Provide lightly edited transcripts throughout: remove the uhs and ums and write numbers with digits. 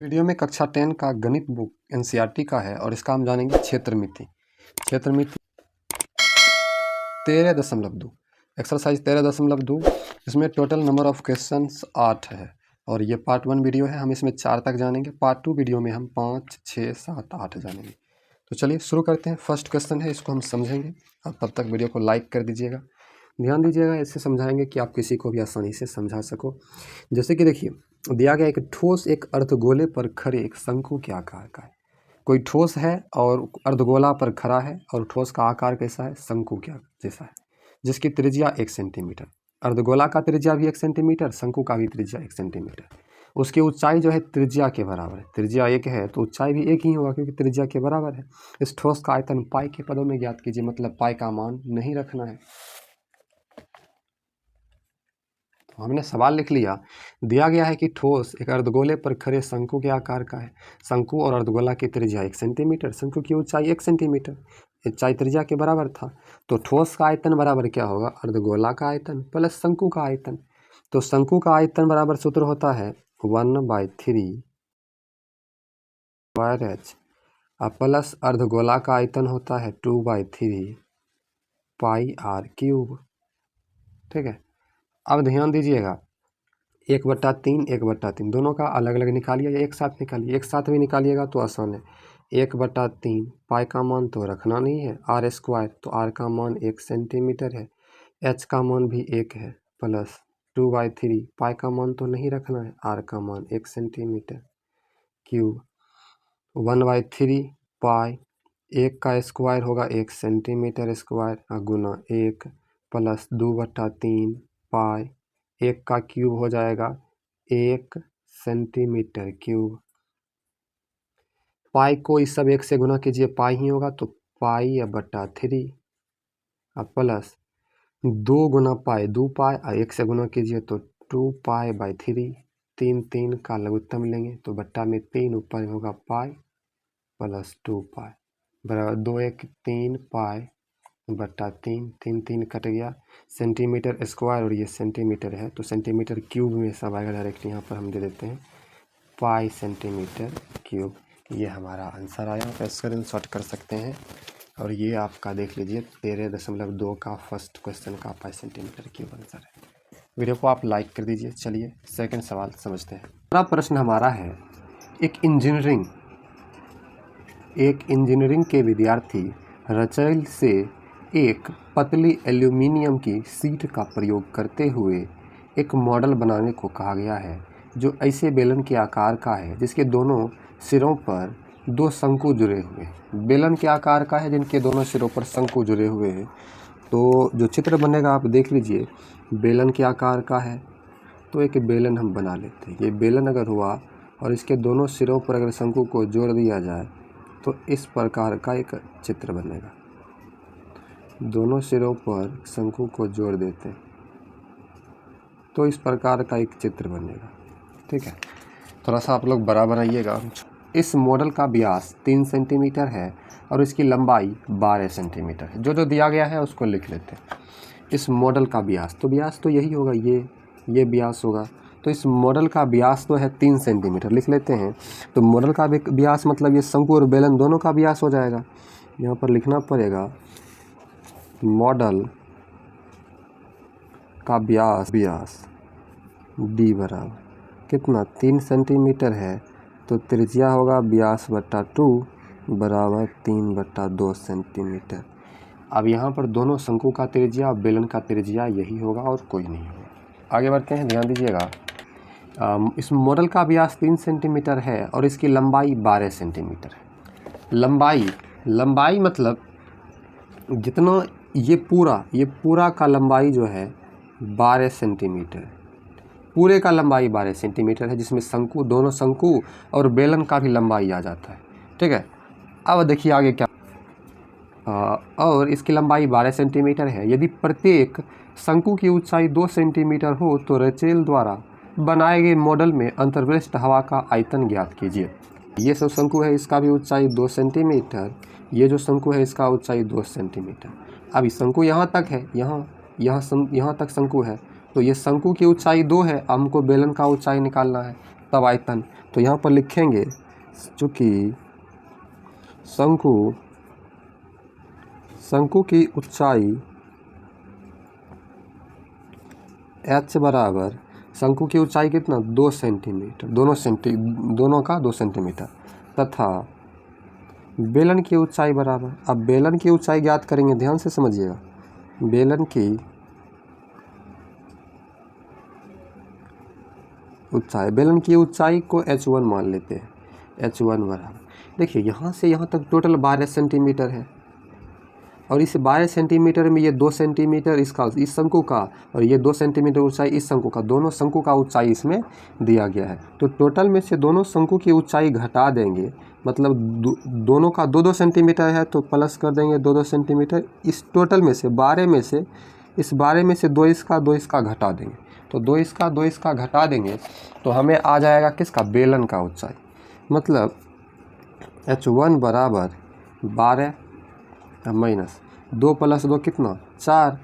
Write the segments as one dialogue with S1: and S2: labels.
S1: Video में कक्षा 10 का गणित बुक एनसीईआरटी का है और इसका हम जानेंगे क्षेत्रमिति। क्षेत्रमिति 13.2 एक्सरसाइज 13.2। इसमें टोटल नंबर ऑफ क्वेश्चंस 8 है और ये पार्ट 1 वीडियो है। हम इसमें 4 तक जानेंगे। पार्ट 2 वीडियो में हम 5, 6, 7, 8 जानेंगे। तो चलिए शुरू करते हैं। फर्स्ट क्वेश्चन है, इसको हम समझेंगे। आप तब तक वीडियो को लाइक कर दीजिएगा, ध्यान दीजिएगा। ऐसे समझाएंगे कि आप किसी को भी आसानी से समझा सको। जैसे कि देखिए, दिया गया एक ठोस एक अर्धगोले पर खड़े एक शंकु के आकार का है। कोई ठोस है और अर्धगोला पर खड़ा है और ठोस का आकार कैसा है? शंकु के जैसा है, जिसकी त्रिज्या 1 सेंटीमीटर। अर्धगोला का त्रिज्या भी 1 सेंटीमीटर, शंकु का भी त्रिज्या 1 सेंटीमीटर। उसकी ऊंचाई जो है त्रिज्या के बराबर है। त्रिज्या 1 है तो ऊंचाई भी 1 ही होगा, क्योंकि त्रिज्या के बराबर है। इस ठोस का आयतन पाई के पदों में ज्ञात कीजिए, मतलब पाई का मान नहीं रखना है। हमने सवाल लिख लिया। दिया गया है कि ठोस एक अर्धगोले पर खड़े शंकु के आकार का है। शंकु और अर्धगोला की त्रिज्या 1 सेंटीमीटर, शंकु की ऊंचाई 1 सेंटीमीटर, ऊंचाई त्रिज्या के बराबर था। तो ठोस का आयतन बराबर क्या होगा? अर्धगोला का आयतन प्लस शंकु का आयतन। तो शंकु का आयतन बराबर सूत्र होता है 1/3 स्क्वायर h प्लस अर्धगोला का आयतन होता है 2/3 पाई r क्यूब। ठीक है, अब ध्यान दीजिएगा, 1/3 1/3 दोनों का अलग अलग निकालिए या एक साथ निकालिए। एक साथ भी निकालिएगा तो आसान है। 1/3 पाई का मान तो रखना नहीं है, r स्क्वायर, तो r का मान 1 सेंटीमीटर है, h का मान भी 1 है, प्लस 2/3 पाई का मान तो नहीं रखना है, r का मान 1 सेंटीमीटर क्यूब 1/3 पाई 1 का स्क्वायर होगा 1 सेंटीमीटर स्क्वायर गुना 1 प्लस 2/3 पाई 1 का क्यूब हो जाएगा 1 सेंटीमीटर क्यूब। पाई को इस सब 1 से गुना कीजिए, पाई ही होगा, तो पाई/3 प्लस 2 गुना पाई 2 पाई, 1 से गुना कीजिए तो 2 पाई/3। 3 का लघुत्तम लेंगे तो बट्टा में 3 ऊपर होगा पाई प्लस 2 पाई बराबर 2 1 3 पाई बट्टा 3। 3 कट गया। सेंटीमीटर स्क्वायर और ये सेंटीमीटर है तो सेंटीमीटर क्यूब में सब आएगा डायरेक्ट। यहाँ पर हम दे देते हैं पाई सेंटीमीटर क्यूब। ये हमारा आंसर आया। आप स्क्रीनशॉट कर सकते हैं और ये आपका देख लीजिए 13.2 का फर्स्ट क्वेश्चन का पाई सेंटीमीटर क्यूब आंसर है। वीडियो को आप लाइक कर दीजिए। चलिए सेकंड सवाल समझते हैं। अगला प्रश्न हमारा है, एक इंजीनियरिंग के विद्यार्थी रचैल से एक पतली एल्यूमिनियम की शीट का प्रयोग करते हुए एक मॉडल बनाने को कहा गया है, जो ऐसे बेलन के आकार का है जिसके दोनों सिरों पर 2 शंकु जुड़े हुए हैं। बेलन के आकार का है जिनके दोनों सिरों पर शंकु जुड़े हुए हैं। तो जो चित्र बनेगा आप देख लीजिए, बेलन के आकार का है तो एक बेलन हम बना लेते हैं। ये बेलन अगर हुआ और इसके दोनों सिरों पर अगर शंकु को जोड़ दिया जाए तो इस प्रकार का एक चित्र बनेगा। दोनों सिरों पर शंकु को जोड़ देते तो इस प्रकार का एक चित्र बनेगा। ठीक है, थोड़ा सा आप लोग बराबर आइएगा। इस मॉडल का व्यास 3 सेंटीमीटर है और इसकी लंबाई 12 सेंटीमीटर है। जो दिया गया है उसको लिख लेते हैं। इस मॉडल का व्यास, तो व्यास तो यही होगा, ये व्यास होगा। तो इस मॉडल का व्यास तो है 3 सेंटीमीटर, लिख लेते हैं। तो मॉडल का व्यास मतलब ये शंकु और बेलन दोनों का व्यास हो जाएगा। यहाँ पर लिखना पड़ेगा मॉडल का व्यास d बराबर कितना? 3 सेंटीमीटर है तो त्रिज्या होगा व्यास बट्टा 2 बराबर 3/2 सेंटीमीटर। अब यहाँ पर दोनों शंकु का त्रिज्या और बेलन का त्रिज्या यही होगा और कोई नहीं होगा। आगे बढ़ते हैं, ध्यान दीजिएगा। इस मॉडल का व्यास 3 सेंटीमीटर है और इसकी लंबाई 12 सेंटीमीटर है। लंबाई मतलब जितना ये पूरा का लंबाई जो है 12 सेंटीमीटर, पूरे का लंबाई 12 सेंटीमीटर है, जिसमें दोनों शंकु और बेलन का भी लंबाई आ जाता है। ठीक है, अब देखिए आगे क्या। और इसकी लंबाई 12 सेंटीमीटर है। यदि प्रत्येक शंकु की ऊंचाई 2 सेंटीमीटर हो तो रचेल द्वारा बनाए गए मॉडल में अंतर्विष्ट हवा का आयतन ज्ञात कीजिए। ये जो शंकु है इसका भी ऊंचाई 2 सेंटीमीटर, ये जो शंकु है इसका ऊंचाई 2 सेंटीमीटर। अब इस शंकु यहाँ तक है, यहाँ तक शंकु है, तो ये शंकु की ऊंचाई 2 है। हमको बेलन का ऊंचाई निकालना है। तब आयतन। तो यहाँ पर लिखेंगे चूँकि शंकु की ऊंचाई h बराबर, शंकु की ऊंचाई कितना 2 सेंटीमीटर, दोनों का 2 सेंटीमीटर, तथा बेलन की ऊंचाई बराबर, अब बेलन की ऊंचाई ज्ञात करेंगे, ध्यान से समझिएगा, बेलन की ऊंचाई को h1 मान लेते हैं, h1 बराबर, देखिए यहाँ से यहाँ तक टोटल 12 सेंटीमीटर है, और इस 12 सेंटीमीटर में ये 2 सेंटीमीटर इसका, इस शंकु का, और ये 2 सेंटीमीटर ऊंचाई इस शंकु का, दोनों शंकु का ऊंचाई इसमें दिया गया है। तो टोटल में से दोनों शंकु की ऊंचाई घटा देंगे, मतलब दोनों का 2-2 सेंटीमीटर है तो प्लस कर देंगे 2-2 सेंटीमीटर, इस टोटल में से 12 में से, इस 12 में से 2 इसका घटा देंगे, तो 2 इसका घटा देंगे तो हमें आ जाएगा किसका, बेलन का ऊंचाई, मतलब h1 बराबर 12 माइनस 2 + 2 कितना 4,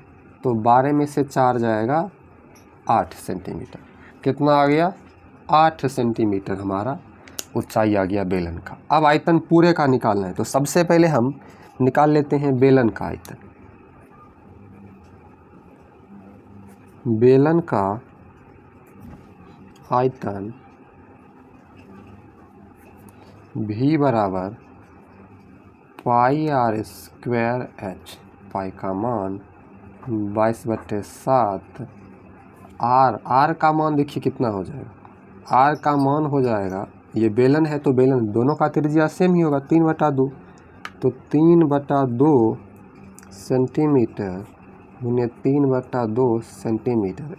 S1: तो 12 में से 4 जाएगा 8 सेंटीमीटर, कितना आ गया 8 सेंटीमीटर हमारा ऊंचाई आ गया बेलन का। अब आयतन पूरे का निकालना है, तो सबसे पहले हम निकाल लेते हैं बेलन का आयतन। बेलन का आयतन V बराबर πr²h, पाई का मान 22/7, r का मान देखिए कितना हो जाएगा, r का मान हो जाएगा, ये बेलन है तो बेलन दोनों का त्रिज्या सेम ही होगा 3/2, तो 3/2 सेंटीमीटर गुने 3/2 सेंटीमीटर,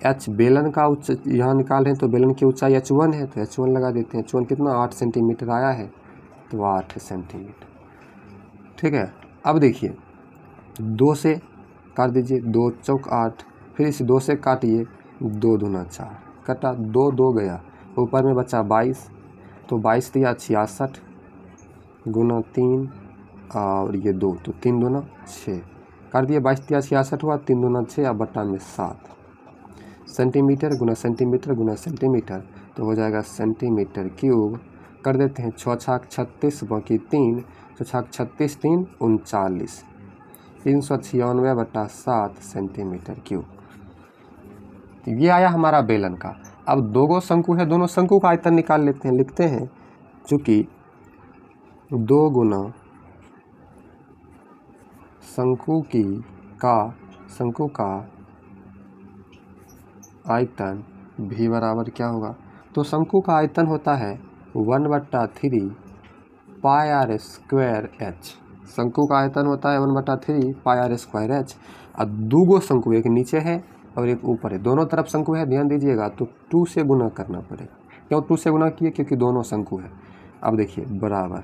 S1: h बेलन का यहाँ निकाल रहे हैं तो बेलन की ऊंचाई h1 है, तो h1 लगा देते हैं, h1 कितना 8 सेंटीमीटर आया है, तो 8 सेंटीमीटर, ठीक है। अब देखिए 2 से काट दीजिए, 2 चौक 8, फिर इस 2 से काटिए, 2 दूना 4, कटा 2 2 गया, ऊपर में बचा 22, तो 22 दिया 66 गुना 3 और ये 2, तो 3 दूना 6, कर दिए 22 दिया 66 हुआ, 3 दूना 6, अब बटा में 7, सेंटीमीटर गुना सेंटीमीटर गुना सेंटीमीटर, तो हो जाएगा सेंटीमीटर क्यूब, कर देते हैं 6 छाक 36 बाकी 3, 6 छाक 36 3 39, 396/7 सेंटीमीटर क्यूब, ये आया हमारा बेलन का। अब 2 शंकु है, दोनों शंकु का आयतन निकाल लेते हैं, लिखते हैं चूँकि 2 गुना शंकु का आयतन भी बराबर क्या होगा, तो शंकु का आयतन होता है 1/3 πr²h, शंकु का आयतन होता है 1/3 πr²h, और 2 शंकु, एक नीचे है और एक ऊपर है, दोनों तरफ शंकु है, ध्यान दीजिएगा, तो 2 से गुना करना पड़ेगा, क्यों 2 से गुना किए, क्योंकि दोनों शंकु है। अब देखिए बराबर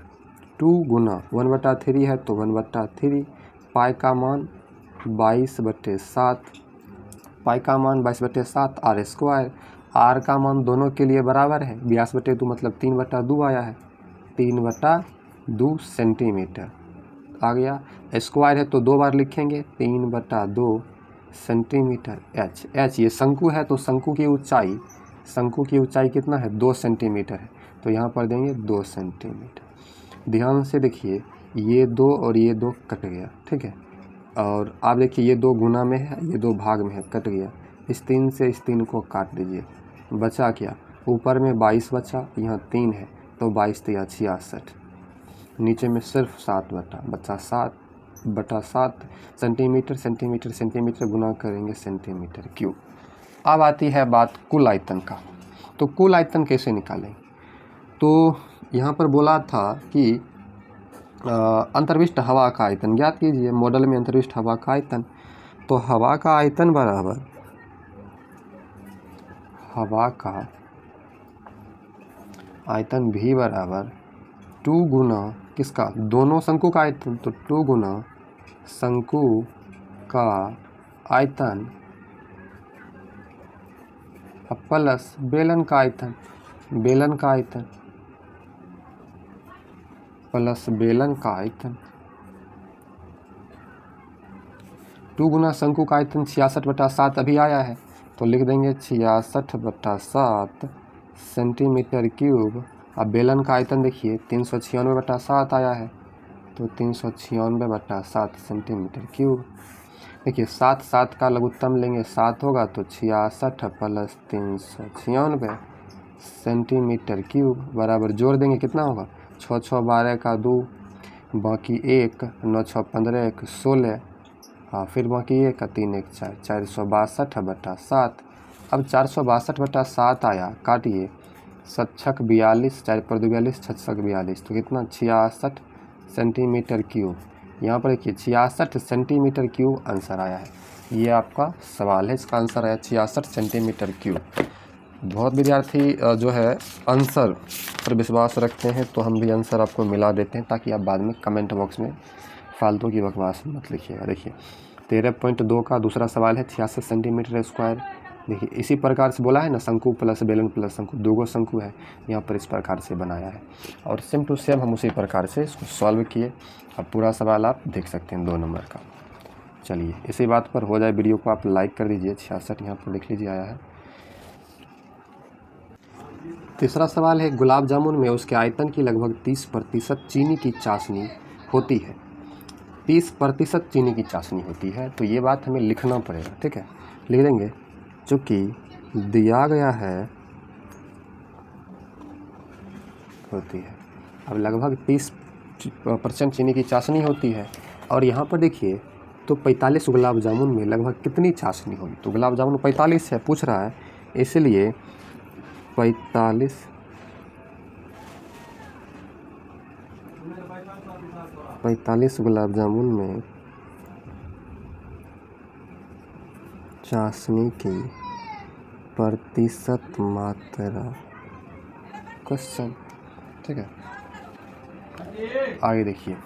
S1: 2 गुना 1/3 है तो 1/3, पाई का मान 22/7, पाई का मान 22/7, r², r का मान दोनों के लिए बराबर है 82/2, मतलब 3/2 आया है, 3/2 सेंटीमीटर आ गया, स्क्वायर है तो 2 बार लिखेंगे, 3/2 सेंटीमीटर, h ये शंकु है तो शंकु की ऊंचाई कितना है 2 सेंटीमीटर है, तो यहाँ पर देंगे 2 सेंटीमीटर। ध्यान से देखिए, ये 2 और ये 2 कट गया, ठीक है, और आप देखिए ये 2 गुना में है, ये 2 भाग में है, कट गया, इस 3 से इस 3 को काट दीजिए, बचा क्या, ऊपर में 22 बचा, यहाँ 3 है तो 22 या 66, नीचे में सिर्फ 7 बचा 7/7 सेंटीमीटर गुना करेंगे सेंटीमीटर क्यूब। अब आती है बात कुल आयतन का, तो कुल आयतन कैसे निकालें, तो यहाँ पर बोला था कि अंतर्विष्ट हवा का आयतन ज्ञात कीजिए, मॉडल में अंतर्विष्ट हवा का आयतन, तो हवा का आयतन बराबर, हवा का आयतन भी बराबर 2 गुना किसका, दोनों शंकु का आयतन, तो 2 गुना शंकु का आयतन प्लस बेलन का आयतन प्लस बेलन का आयतन, 2 गुना शंकु का आयतन 66/7 अभी आया है, तो लिख देंगे 66/7 सेंटीमीटर क्यूब। अब बेलन का आयतन देखिए 396/7 आया है, तो 396/7 सेंटीमीटर क्यूब। देखिए 7 7 का लघुत्तम लेंगे 7 होगा, तो 66 प्लस 396 सेंटीमीटर क्यूब बराबर जोड़ देंगे कितना होगा, 6 6 12 का 2, बाकी 1 9 6 15 1 16, हाँ फिर बाकी 1 का 3 1 4, 462/7। अब 462/7 आया, काटिए 7 42, 4 पर 2 42, 6 42, तो कितना 66 सेंटीमीटर क्यूब। यहाँ पर देखिए 66 सेंटीमीटर क्यूब आंसर आया है। ये आपका सवाल है, इसका आंसर आया 66 सेंटीमीटर क्यूब। बहुत विद्यार्थी जो है आंसर पर विश्वास रखते हैं, तो हम भी आंसर आपको मिला देते हैं ताकि आप बाद में कमेंट बॉक्स में फालतू की बकवास मत लिखिएगा। देखिए 13.2 का दूसरा सवाल है 66 सेंटीमीटर स्क्वायर। देखिए इसी प्रकार से बोला है ना, शंकु प्लस बेलन प्लस शंकु, 2 शंकु है, यहाँ पर इस प्रकार से बनाया है और सेम टू सेम हम उसी प्रकार से इसको सॉल्व किए। अब पूरा सवाल आप देख सकते हैं 2 नंबर का। चलिए इसी बात पर हो जाए वीडियो को आप लाइक कर दीजिए। 66 यहाँ पर लिख लीजिए आया है। तीसरा सवाल है, गुलाब जामुन में उसके आयतन की लगभग 30% चीनी की चाशनी होती है। 30% चीनी की चाशनी होती है, तो ये बात हमें लिखना पड़ेगा, ठीक है, लिख देंगे। चूँकि दिया गया है होती है, अब लगभग 30% चीनी की चाशनी होती है और यहाँ पर देखिए तो 45 गुलाब जामुन में लगभग कितनी चाशनी होगी, तो गुलाब जामुन 45 है पूछ रहा है, इसलिए 45 गुलाब जामुन में चाशनी की प्रतिशत मात्रा क्वेश्चन, ठीक है। आगे देखिए,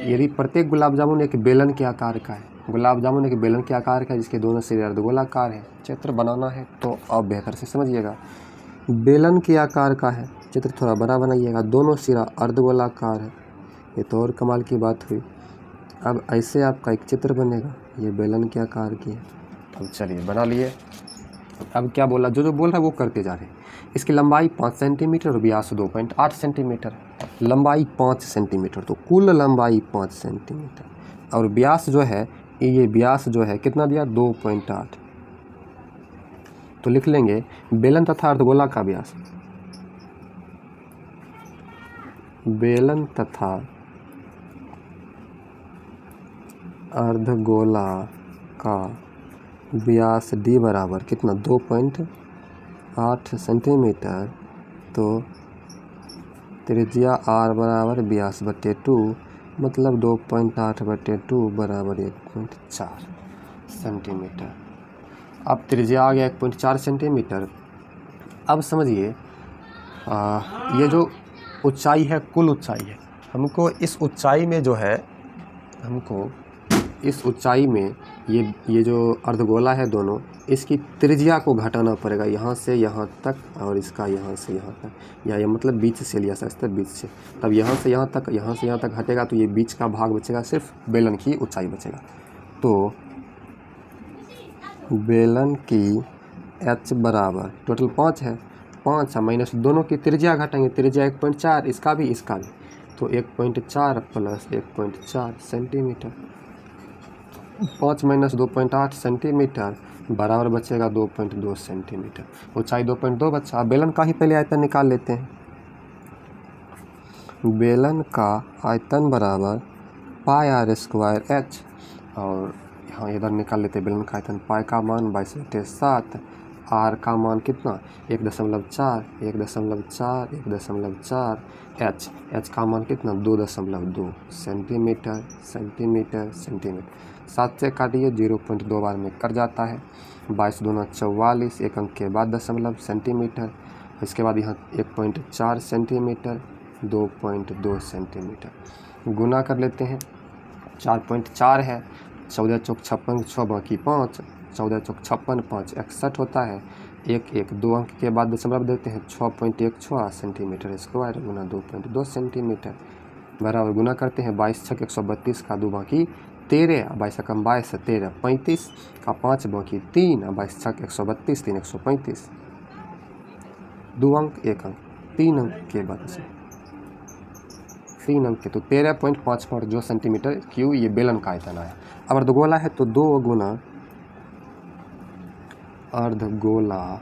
S1: यदि प्रत्येक गुलाब जामुन एक बेलन के आकार का है, गुलाब जामुन एक बेलन के आकार का है जिसके दोनों सिरे अर्धगोलाकार है, चित्र बनाना है तो आप बेहतर से समझिएगा। बेलन के आकार का है, चित्र थोड़ा बड़ा बनाइएगा, दोनों सिरा अर्धगोलाकार है, ये तो और कमाल की बात हुई। अब ऐसे आपका एक चित्र बनेगा, ये बेलन के आकार की है। अब चलिए बना लिए। अब क्या बोला, जो बोल रहा है वो करते जा रहे हैं। इसकी लंबाई 5 सेंटीमीटर और व्यास 2.8 सेंटीमीटर, लंबाई 5 सेंटीमीटर, तो कुल लंबाई 5 सेंटीमीटर और व्यास जो है, ये व्यास जो है कितना दिया 2.8, तो लिख लेंगे बेलन तथा अर्धगोला का व्यास, बेलन तथा अर्धगोला का व्यास d बराबर कितना 2.8 सेंटीमीटर, तो त्रिज्या r बराबर व्यास बटे 2, मतलब 2.8 बटे 2 बराबर 1.4 सेंटीमीटर। अब त्रिज्या आ गया 1.4 सेंटीमीटर। अब समझिए ये जो ऊंचाई है कुल ऊंचाई है, हमको इस ऊंचाई में जो है, हमको इस ऊंचाई में ये जो अर्धगोला है दोनों, इसकी त्रिज्या को घटाना पड़ेगा यहाँ से यहाँ तक और इसका यहाँ से यहाँ तक, या ये मतलब बीच से लिया सकते बीच से, तब यहाँ से यहाँ तक, यहाँ से यहाँ तक हटेगा तो ये बीच का भाग बचेगा, सिर्फ बेलन की ऊंचाई बचेगा। तो बेलन की h बराबर टोटल 5 है, 5 माइनस दोनों की त्रिज्या घटाएंगे, त्रिज्या 1.4, इसका भी इसका भी, तो 1.4 प्लस 1.4 सेंटीमीटर, 5 माइनस 2.8 सेंटीमीटर बराबर बचेगा 2.2 सेंटीमीटर। ऊंचाई 2.2 बचा। अब बेलन का ही पहले आयतन निकाल लेते हैं। बेलन का आयतन बराबर पाई r स्क्वायर h, और यहाँ इधर निकाल लेते हैं बेलन का आयतन। पाई का मान 22/7, r का मान कितना 1.4, 1.4, 1.4, h का मान कितना 2.2 सेंटीमीटर, सेंटीमीटर, सेंटीमीटर। 7 से काटिए, 0.2 बार में कट जाता है, 22 दूना 44, एक अंक के बाद दशमलव सेंटीमीटर, इसके बाद यहाँ 1.4 सेंटीमीटर, 2.2 सेंटीमीटर। गुना कर लेते हैं, 4.4 है, 14 चौक 56, 6 बाकी 5, 14 चौक 56, 5 61 होता है, 1 2 अंक के बाद दशमलव देते हैं, 6.16 सेंटीमीटर स्क्वायर गुना 2.2 सेंटीमीटर बराबर। गुना करते हैं 22 छक 132 का 2 बाकी 13, 22 कम 22 13 35 का 5 बाकी 3, 22 छक 132, 3 135। 2 अंक 1 अंक 3 अंक के बाद से 3 अंक के तो 13.55 जो सेंटीमीटर क्यूब ये बेलन का आयतन आया। अब अर्धगोला है तो 2 गुना अर्धगोला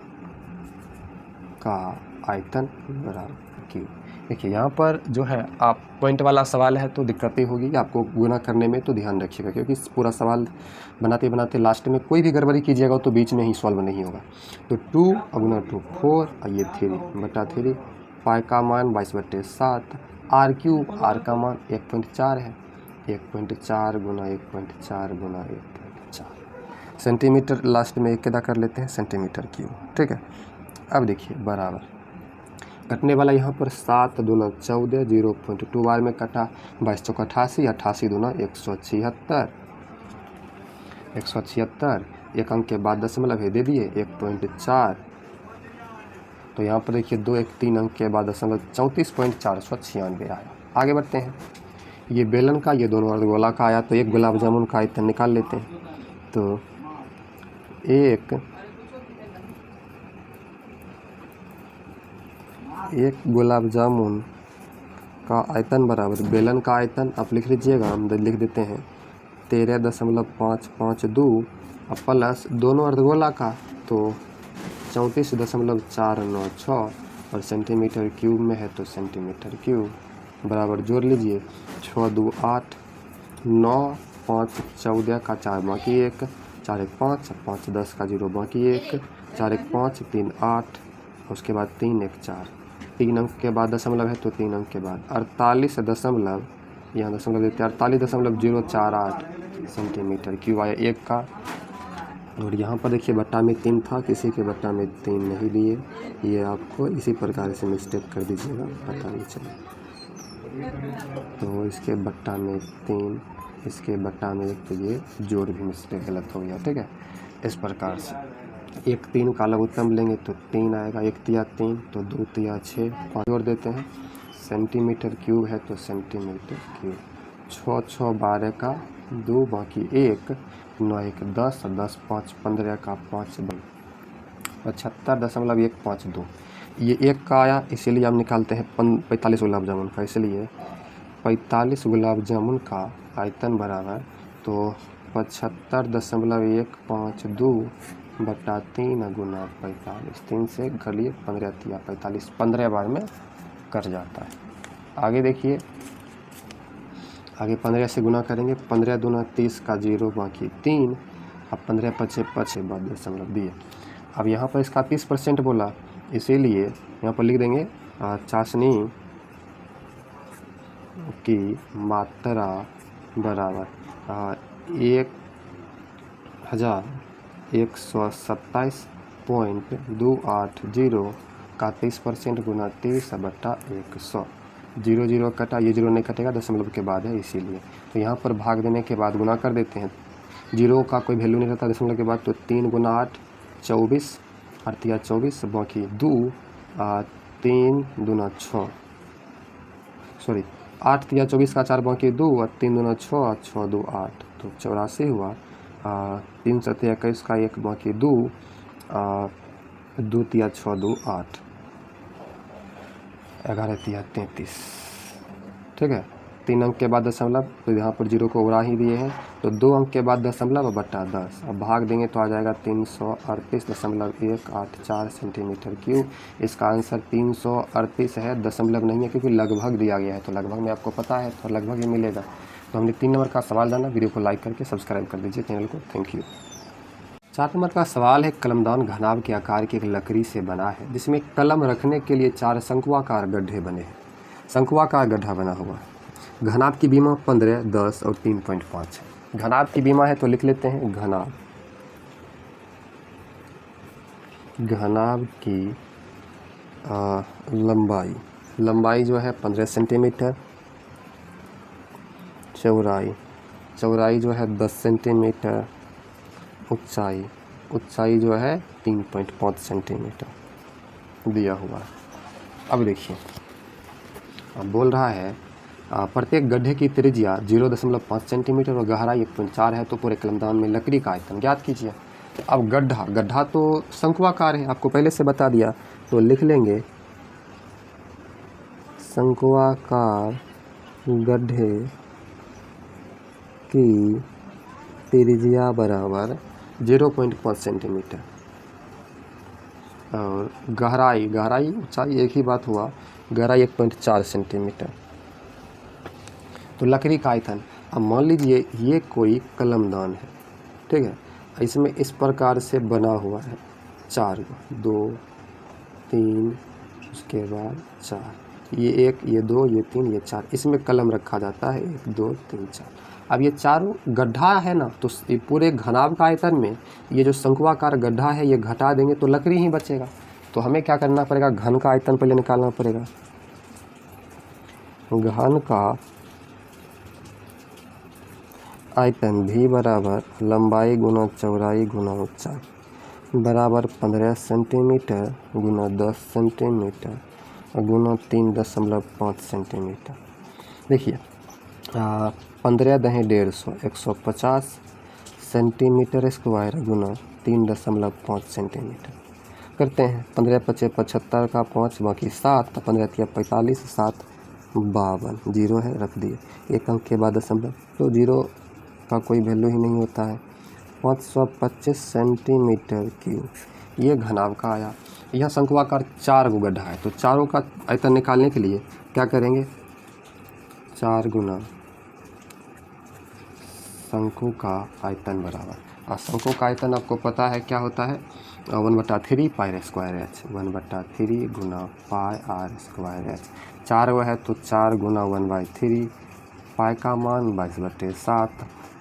S1: का आयतन बराबर क्यूब। देखिए यहाँ पर जो है आप पॉइंट वाला सवाल है तो दिक्कतें होगी आपको गुना करने में, तो ध्यान रखिएगा क्योंकि पूरा सवाल बनाते बनाते लास्ट में कोई भी गड़बड़ी कीजिएगा तो बीच में ही सॉल्व नहीं होगा। तो 2 गुना 2 4 और ये 3/3 पाई का मान 22/7 आर क्यूब, आर का मान 1.4 है, 1.4 गुना 1.4 गुना 1.4 सेंटीमीटर, लास्ट में एक अदा कर लेते हैं सेंटीमीटर क्यूब। ठीक है, अब देखिए बराबर कटने वाला यहाँ पर 7 दूना 14 0.2 बार में कटा, 22 चौका 88 88 दूना 176 176 एक अंक के बाद दशमलव है दे दिए 1.4, तो यहाँ पर देखिए 2 1 3 अंक के बाद दशमलव 34.496 आया। आगे बढ़ते हैं, ये बेलन का ये दोनों अर्धगोला का आया, तो एक गुलाब जामुन का आयतन निकाल लेते हैं। तो एक गुलाब जामुन का आयतन बराबर बेलन का आयतन, आप लिख लीजिएगा, हम लिख देते हैं 13.552 और प्लस दोनों अर्धगोला का तो 34.496 और सेंटीमीटर क्यूब में है तो सेंटीमीटर क्यूब बराबर जोड़ लीजिए 6 2 8 9 5 14 का 4 बाकी 1 4 1 5 5 10 का 0 बाकी 1 4 1 5 3 8 उसके बाद 3 1 4 3 अंक के बाद दशमलव है तो 3 अंक के बाद 48 दशमलव यहाँ दशमलव देते 48.048 सेंटीमीटर क्यूब आया एक का। और यहाँ पर देखिए बट्टा में 3 था, किसी के बट्टा में 3 नहीं दिए, ये आपको इसी प्रकार से मिस्टेक कर दीजिएगा, पता नहीं चले। तो इसके बट्टा में 3, इसके बट्टा में 1, तो ये जोड़ भी मिस्टेक गलत हो गया। ठीक है, इस प्रकार से 1 3 का लघुत्तम लेंगे तो 3 आएगा, 1 तिया 3 तो 2 तिया 6 5 जोड़ देते हैं, सेंटीमीटर क्यूब है तो सेंटीमीटर क्यूब 6 6 12 का 2 बाकी 1 9 1 10 10 5 15 का 5 75.152 ये 1 का आया, इसीलिए हम निकालते हैं 45 गुलाब जामुन का, इसलिए 45 गुलाब जामुन का आयतन बराबर तो 75.152 बटा 3 गुना 45, 3 से कर लिए 15 तिया 45, 15 बार में कट जाता है। आगे देखिए, आगे 15 से गुना करेंगे, 15 दूना 30 का 0 बाकी 3 अब 15 पचे बाद दशमलव दिए। अब यहाँ पर इसका 30% बोला, इसीलिए यहाँ पर लिख देंगे चाशनी की मात्रा बराबर 1127.280 का 30% गुना 30 बटा 100। 0 0 कटा, ये 0 नहीं कटेगा, दशमलव के बाद है इसीलिए। तो यहाँ पर भाग देने के बाद गुना कर देते हैं, 0 का कोई वैल्यू नहीं रहता दशमलव के बाद, तो 3 गुना 8 24 8 24 बाकी 2 3 दूना 6 सॉरी 8 तिया 24 का 4 बाकी 2 और 3 दूना 6 6 2 8 तो 84 हुआ। 3 7 21 का 1 बाकी 2 2 तिया 6 2 8 11 तिया 33। ठीक है, 3 अंक के बाद दशमलव, तो यहाँ पर 0 को उड़ा ही दिए हैं, तो 2 अंक के बाद दशमलव बटा 10, अब भाग देंगे तो आ जाएगा 338.184 सेंटीमीटर क्यूब। इसका आंसर 338 है, दशमलव नहीं है क्योंकि लगभग दिया गया है, तो लगभग में आपको पता है तो लगभग ही मिलेगा। तो हमने 3 नंबर का सवाल जाना, वीडियो को लाइक करके सब्सक्राइब कर दीजिए चैनल को, थैंक यू। 4 नंबर का सवाल है, कलमदान घनाभ के आकार की एक लकड़ी से बना है जिसमें कलम रखने के लिए 4 शंकुआकार गड्ढे बने हैं। शंकुआकार गड्ढा बना हुआ है, घनाभ की बीमा 15 10 और 3.5 है। घनाभ की बीमा है तो लिख लेते हैं घनाभ की लंबाई जो है 15 सेंटीमीटर, चौड़ाई जो है 10 सेंटीमीटर, ऊंचाई जो है 3.5 सेंटीमीटर दिया हुआ है। अब देखिए, अब बोल रहा है प्रत्येक गड्ढे की त्रिज्या 0.5 सेंटीमीटर और गहराई 1.4 है, तो पूरे कलमदान में लकड़ी का आयतन ज्ञात कीजिए। अब गड्ढा, गड्ढा तो शंक्वाकार है, आपको पहले से बता दिया, तो लिख लेंगे शंक्वाकार गड्ढे की त्रिज्या बराबर 0.5 सेंटीमीटर और गहराई, गहराई ऊंचाई एक ही बात हुआ, गहराई 1.4 सेंटीमीटर। तो लकड़ी का आयतन, अब मान लीजिए ये कोई कलमदान है, ठीक है, इसमें इस प्रकार से बना हुआ है 4, 2 3 उसके बाद 4, ये 1 ये 2 ये 3 ये 4, इसमें कलम रखा जाता है 1 2 3 4। अब ये चारों गड्ढा है ना, तो पूरे घनाभ का आयतन में ये जो शंक्वाकार गड्ढा है ये घटा देंगे तो लकड़ी ही बचेगा। तो हमें क्या करना पड़ेगा, घन का आयतन पहले निकालना पड़ेगा। घन का आयतन भी बराबर लंबाई गुना चौड़ाई गुना ऊंचाई बराबर 15 सेंटीमीटर गुना 10 सेंटीमीटर गुना 3.5 सेंटीमीटर। देखिए 15 दहें 150, 150 सेंटीमीटर स्क्वायर गुना 3.5 सेंटीमीटर करते हैं। 15 × 5 = 75 का 5 बाकी 7, 15 × 3 = 45, 7 52, जीरो है रख दिए, एक अंक के बाद दशमलव, तो जीरो का कोई वैल्यू ही नहीं होता है। 525 सेंटीमीटर क्यूब ये घनाभ का आया। यह शंक्वाकार 4 गो गड्ढा है, तो चारों का आयतन निकालने के लिए क्या करेंगे, 4 गुना शंकु का आयतन बराबर, और शंकु का आयतन आपको पता है क्या होता है, 1/3 πr²h, 1/3 गुना πr²h। 4 वो है तो 4 गुना 1/3, पाई का मान 22/7,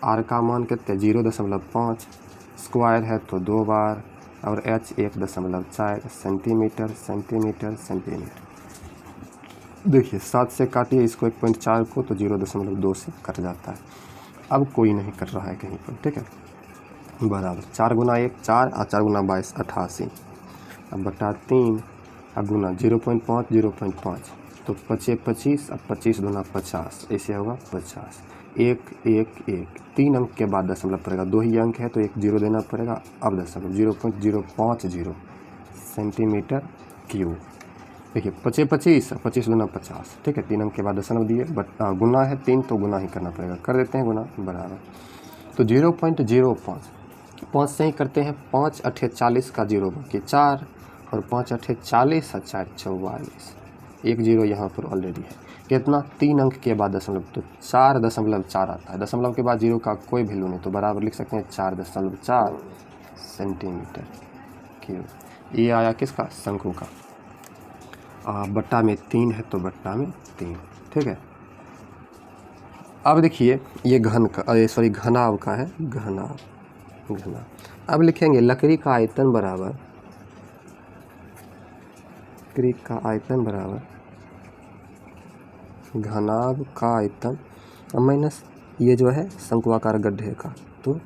S1: आर का मान कितने 0.5, स्क्वायर है तो 2 बार, और h 1.4 सेंटीमीटर सेंटीमीटर सेंटीमीटर। देखिए 7 से काटिए इसको 1.4 को तो 0.2 से कट जाता है। अब कोई नहीं कर रहा है कहीं पर, ठीक है, बराबर 4 गुना 1 4 और 4 गुना 22 88, अब बटा 3 अब गुना 0.5 0.5 तो 5 25, अब 25 दूना 50, ऐसे होगा 50, 1 1 1, 3 अंक के बाद दशमलव पड़ेगा, 2 ही अंक है तो 1 0 देना पड़ेगा, अब दशमलव 0.050 सेंटीमीटर क्यूब। देखिए 25 25, 25 दूना 50, ठीक है, 3 अंक के बाद दशमलव दिए, बट गुना है 3 तो गुना ही करना पड़ेगा, कर देते हैं गुना बराबर, तो 0.05, 5 से ही करते हैं, 5 8 40 का 0 बाकी 4, और 5 8 40 और 4 44, 1 0 यहाँ पर ऑलरेडी है, कितना 3 अंक के बाद दशमलव, तो 4.4 आता है, दशमलव के बाद 0 का कोई वैल्यू नहीं, तो बराबर लिख सकते हैं 4.4 सेंटीमीटर क्यूब। ये आया किसका, शंकु का, बट्टा में 3 है तो बट्टा में 3, ठीक है। अब देखिए ये घन का, सॉरी घनाभ का है, घनाभ घना। अब लिखेंगे लकड़ी का आयतन बराबर, लकड़ी का आयतन बराबर घनाभ का आयतन माइनस ये जो है शंक्वाकार गड्ढे का, तो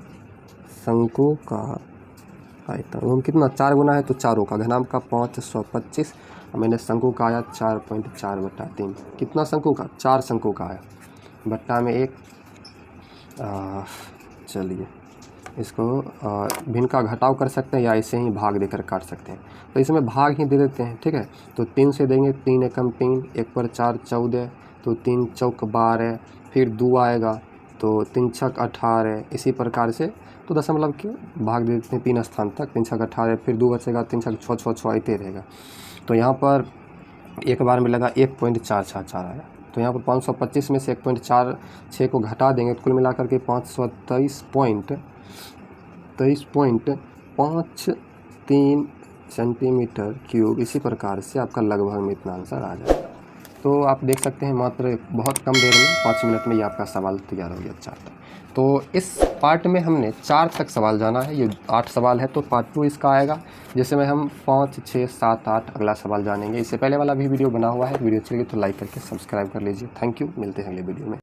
S1: शंकु का आयतन वो कितना 4 गुना है तो चारों का, घनाभ का 525 और मैंने शंकु का आया 4.4/3, कितना शंकु का 4 शंकु का आया, बट्टा में 1, चलिए इसको भिन्न का घटाव कर सकते हैं या ऐसे ही भाग देकर काट सकते हैं, तो इसमें भाग ही दे देते हैं, ठीक है। तो 3 से देंगे, 3 एकम 3, 1 पर 4 14, तो 3 चौक 12, फिर 2 आएगा तो 3 छक 18, इसी प्रकार से तो दशमलव के भाग दे देते हैं 3 स्थान तक, 3 छक 18, फिर 2 बचेगा, 3 छक 6 6 6 आते रहेगा, तो यहाँ पर एक बार में लगा 1.464 आया, तो यहाँ पर 525 में से 1.46 को घटा देंगे तो कुल मिलाकर के 523.53 सेंटीमीटर क्यूब, इसी प्रकार से आपका लगभग में इतना आंसर आ जाएगा। तो आप देख सकते हैं मात्र बहुत कम देर में 5 मिनट में ये आपका सवाल तैयार हो गया 4 तक। तो इस पार्ट में हमने 4 तक सवाल जाना है, ये 8 सवाल है, तो पार्ट 2 इसका आएगा जिसमें में हम 5 6 7 8 अगला सवाल जानेंगे। इससे पहले वाला भी वीडियो बना हुआ है, वीडियो अच्छी लगी तो लाइक करके सब्सक्राइब कर लीजिए। थैंक यू, मिलते हैं अगले वीडियो में।